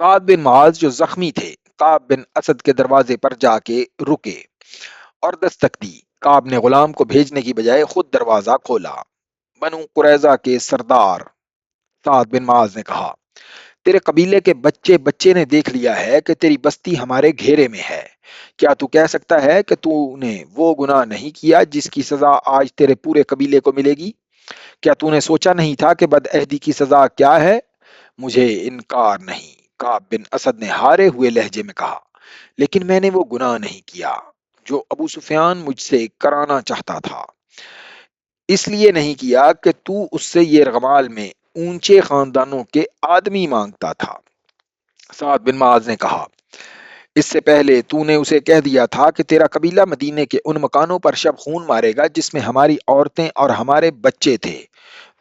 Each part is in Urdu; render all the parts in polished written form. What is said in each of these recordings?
سعد بن معاذ جو زخمی تھے کعب بن اسد کے دروازے پر جا کے رکے اور دستک دی۔ کعب نے غلام کو بھیجنے کی بجائے خود دروازہ کھولا۔ بنو قریظہ کے سردار سعد بن معاذ نے کہا، تیرے قبیلے کے بچے بچے نے دیکھ لیا ہے کہ تیری بستی ہمارے گھیرے میں ہے۔ کیا تو کہہ سکتا ہے کہ تو نے وہ گناہ نہیں کیا جس کی سزا آج تیرے پورے قبیلے کو ملے گی؟ کیا تو نے سوچا نہیں تھا کہ بدعہدی کی سزا کیا ہے؟ مجھے انکار نہیں، کعب بن اسد نے ہارے ہوئے لہجے میں کہا، لیکن میں نے وہ گناہ نہیں کیا جو ابو سفیان مجھ سے کرانا چاہتا تھا۔ اس لیے نہیں کیا کہ تو اس سے یہ رغمال میں اونچے خاندانوں کے آدمی مانگتا تھا۔ سعد بن معاذ نے کہا، اس سے پہلے تو نے اسے کہہ دیا تھا کہ تیرا قبیلہ مدینے کے ان مکانوں پر شب خون مارے گا جس میں ہماری عورتیں اور ہمارے بچے تھے۔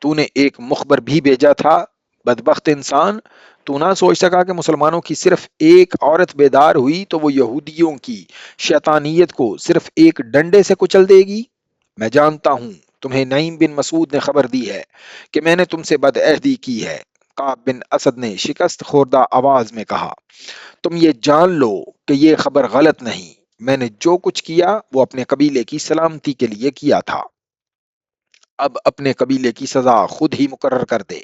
تو نے ایک مخبر بھی بھیجا تھا۔ بدبخت انسان، تو نہ سوچ سکا کہ مسلمانوں کی صرف ایک عورت بیدار ہوئی تو وہ یہودیوں کی شیطانیت کو صرف ایک ڈنڈے سے کچل دے گی؟ میں جانتا ہوں تمہیں نعیم بن مسعود نے خبر دی ہے کہ میں نے تم سے بدعہدی کی ہے۔ کعب بن اسد نے شکست خوردہ آواز میں کہا، تم یہ جان لو کہ یہ خبر غلط نہیں۔ میں نے جو کچھ کیا وہ اپنے قبیلے کی سلامتی کے لیے کیا تھا۔ اب اپنے قبیلے کی سزا خود ہی مقرر کر دے۔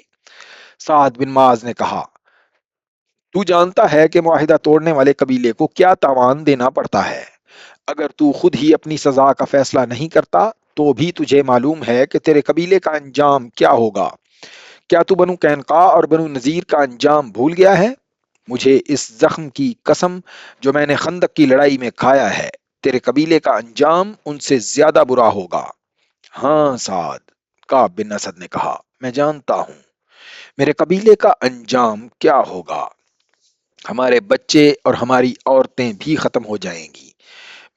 سعد بن معاذ نے کہا، تو جانتا ہے کہ معاہدہ توڑنے والے قبیلے کو کیا تاوان دینا پڑتا ہے۔ اگر تو خود ہی اپنی سزا کا فیصلہ نہیں کرتا تو بھی تجھے معلوم ہے کہ تیرے قبیلے کا انجام کیا ہوگا۔ کیا تو بنو قینقاع اور بنو نذیر کا انجام بھول گیا ہے؟ مجھے اس زخم کی قسم جو میں نے خندق کی لڑائی میں کھایا ہے، تیرے قبیلے کا انجام ان سے زیادہ برا ہوگا۔ ہاں سعد، کعب بن اسد نے کہا، میں جانتا ہوں میرے قبیلے کا انجام کیا ہوگا۔ ہمارے بچے اور ہماری عورتیں بھی ختم ہو جائیں گی۔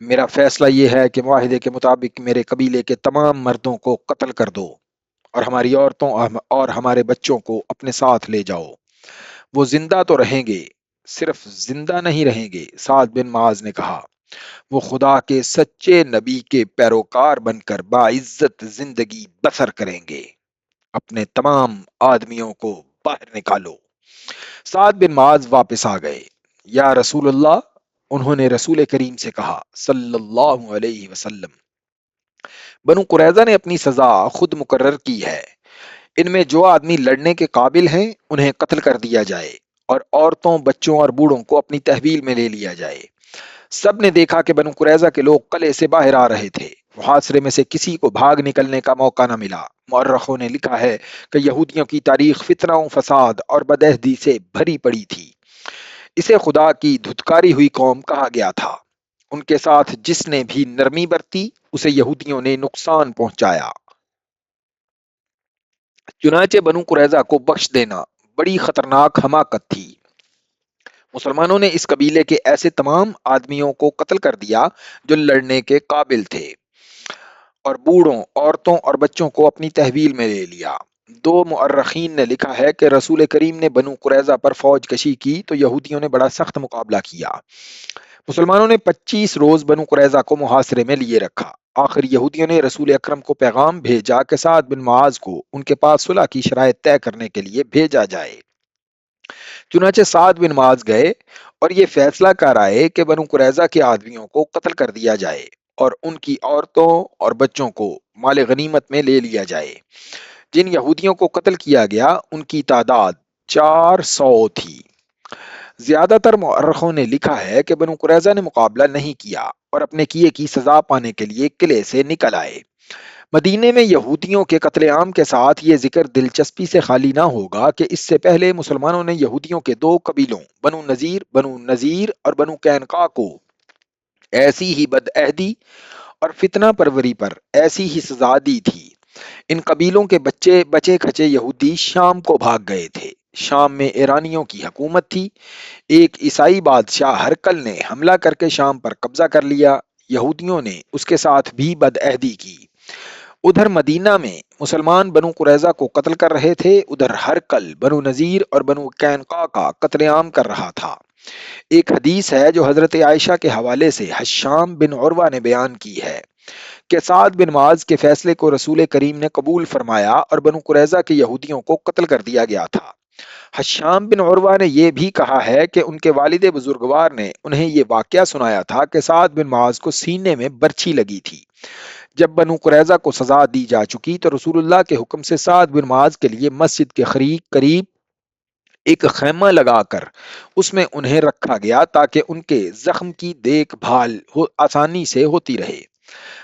میرا فیصلہ یہ ہے کہ معاہدے کے مطابق میرے قبیلے کے تمام مردوں کو قتل کر دو اور ہماری عورتوں اور ہمارے بچوں کو اپنے ساتھ لے جاؤ۔ وہ زندہ تو رہیں گے، صرف زندہ نہیں رہیں گے، سعد بن معاذ نے کہا، وہ خدا کے سچے نبی کے پیروکار بن کر باعزت زندگی بسر کریں گے۔ اپنے تمام آدمیوں کو باہر نکالو۔ سعد بن معاذ واپس آ گئے۔ یا رسول اللہ، انہوں نے رسول کریم سے کہا صلی اللہ علیہ وسلم، بنو قریظہ نے اپنی سزا خود مقرر کی ہے۔ ان میں جو آدمی لڑنے کے قابل ہیں انہیں قتل کر دیا جائے اور عورتوں، بچوں اور بوڑھوں کو اپنی تحویل میں لے لیا جائے۔ سب نے دیکھا کہ بنو قریظہ کے لوگ قلعے سے باہر آ رہے تھے۔ محاصرے میں سے کسی کو بھاگ نکلنے کا موقع نہ ملا۔ مورخوں نے لکھا ہے کہ یہودیوں کی تاریخ فتنہ و فساد اور بدعہدی سے بھری پڑی تھی۔ اسے خدا کی دھتکاری ہوئی قوم کہا گیا تھا۔ ان کے ساتھ جس نے بھی نرمی برتی اسے یہودیوں نے نقصان پہنچایا۔ چنانچہ بنو قریظہ کو بخش دینا بڑی خطرناک حماقت تھی۔ مسلمانوں نے اس قبیلے کے ایسے تمام آدمیوں کو قتل کر دیا جو لڑنے کے قابل تھے اور بوڑھوں، عورتوں اور بچوں کو اپنی تحویل میں لے لیا۔ دو مؤرخین نے لکھا ہے کہ رسول کریم نے بنو قریظہ پر فوج کشی کی تو یہودیوں نے بڑا سخت مقابلہ کیا۔ مسلمانوں نے 25 روز بنو قریظہ کو محاصرے میں لیے رکھا۔ آخر یہودیوں نے رسول اکرم کو پیغام بھیجا کہ سعد بن معاذ کو ان کے پاس صلح کی شرائط طے کرنے کے لیے بھیجا جائے۔ چنانچہ سعد بن معاذ گئے اور یہ فیصلہ کر آئے کہ بنو قریظہ کے آدمیوں کو قتل کر دیا جائے اور ان کی عورتوں اور بچوں کو مال غنیمت میں لے لیا جائے۔ جن یہودیوں کو قتل کیا گیا ان کی تعداد 400 تھی۔ زیادہ تر مورخوں نے لکھا ہے کہ بنو قریظہ نے مقابلہ نہیں کیا اور اپنے کیے کی سزا پانے کے لیے قلعے سے نکل آئے۔ مدینے میں یہودیوں کے قتل عام کے ساتھ یہ ذکر دلچسپی سے خالی نہ ہوگا کہ اس سے پہلے مسلمانوں نے یہودیوں کے دو قبیلوں بنو نذیر اور بنو قینقاع کو ایسی ہی بدعہدی اور فتنہ پروری پر ایسی ہی سزا دی تھی۔ ان قبیلوں کے بچے بچے کھچے یہودی شام کو بھاگ گئے تھے۔ شام میں ایرانیوں کی حکومت تھی۔ ایک عیسائی بادشاہ ہرقل نے حملہ کر کے شام پر قبضہ کر لیا۔ یہودیوں نے اس کے ساتھ بھی بدعہدی کی۔ ادھر مدینہ میں مسلمان بنو قریظہ کو قتل کر رہے تھے، ادھر ہرقل بنو نذیر اور بنو قینقاع کا قتل عام کر رہا تھا۔ ایک حدیث ہے جو حضرت عائشہ کے حوالے سے حشام بن عروہ نے بیان کی ہے کہ سعد بن معاذ کے فیصلے کو رسول کریم نے قبول فرمایا اور بنو قریظہ کے یہودیوں کو قتل کر دیا گیا تھا۔ حشام بن عروہ نے یہ بھی کہا ہے کہ ان کے والد بزرگوار نے انہیں یہ واقعہ سنایا تھا کہ سعد بن معاذ کو سینے میں برچھی لگی تھی۔ جب بنو قریظہ کو سزا دی جا چکی تو رسول اللہ کے حکم سے سعد بن معاذ کے لیے مسجد کے قریب ایک خیمہ لگا کر اس میں انہیں رکھا گیا تاکہ ان کے زخم کی دیکھ بھال آسانی سے ہوتی رہے۔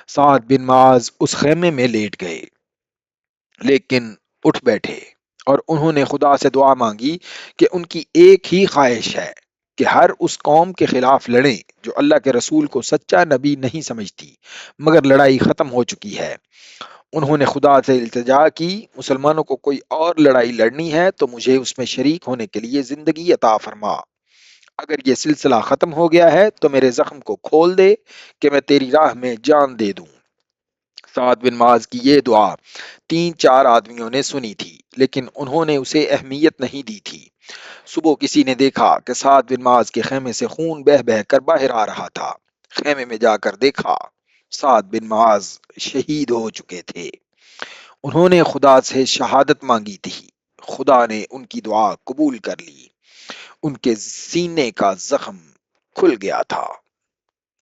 سعد بن معاذ اس خیمے میں لیٹ گئے لیکن اٹھ بیٹھے اور انہوں نے خدا سے دعا مانگی کہ ان کی ایک ہی خواہش ہے کہ ہر اس قوم کے خلاف لڑیں جو اللہ کے رسول کو سچا نبی نہیں سمجھتی، مگر لڑائی ختم ہو چکی ہے۔ انہوں نے خدا سے التجا کی، مسلمانوں کو کوئی اور لڑائی لڑنی ہے تو مجھے اس میں شریک ہونے کے لیے زندگی عطا فرما۔ اگر یہ سلسلہ ختم ہو گیا ہے تو میرے زخم کو کھول دے کہ میں تیری راہ میں جان دے دوں۔ سعد بن معاذ کی یہ دعا 3-4 آدمیوں نے سنی تھی لیکن انہوں نے اسے اہمیت نہیں دی تھی۔ صبح کسی نے دیکھا کہ سعد بن معاذ کے خیمے سے خون بہہ بہہ کر باہر آ رہا تھا۔ خیمے میں جا کر دیکھا سعد بن معاذ شہید ہو چکے تھے۔ انہوں نے خدا سے شہادت مانگی تھی، خدا نے ان کی دعا قبول کر لی، ان کے سینے کا زخم کھل گیا تھا۔